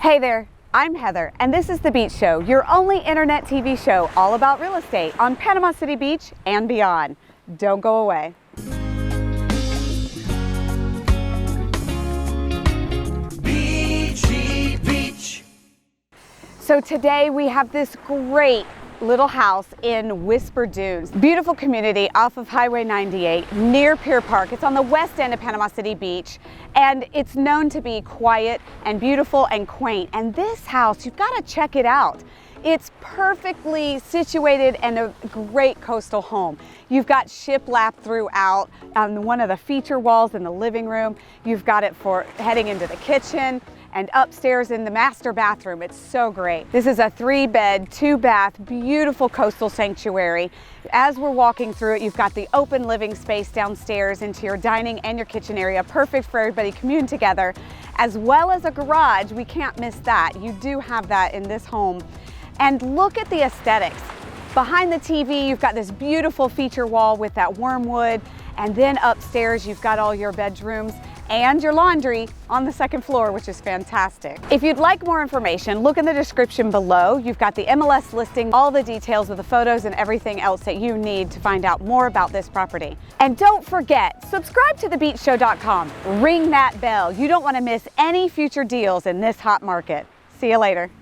Hey there, I'm Heather, and this is The Beach Show, your only internet TV show all about real estate on Panama City Beach and beyond. Don't go away. Beachy Beach. So today we have this great little house in Whisper Dunes. Beautiful community off of Highway 98 near Pier Park. It's on the west end of Panama City Beach, and it's known to be quiet and beautiful and quaint. And this house, you've got to check it out. It's perfectly situated and a great coastal home. You've got shiplap throughout on one of the feature walls in the living room. You've got it for heading into the kitchen and upstairs in the master bathroom. It's so great. This is a 3-bed, 2-bath, beautiful coastal sanctuary. As we're walking through it, you've got the open living space downstairs into your dining and your kitchen area, perfect for everybody to commune together, as well as a garage. We can't miss that. You do have that in this home. And look at the aesthetics. Behind the TV, you've got this beautiful feature wall with that wormwood, and then upstairs, you've got all your bedrooms and your laundry on the second floor, which is fantastic. If you'd like more information, look in the description below. You've got the MLS listing, all the details of the photos and everything else that you need to find out more about this property. And don't forget, subscribe to thebeachshow.com. Ring that bell. You don't want to miss any future deals in this hot market. See you later.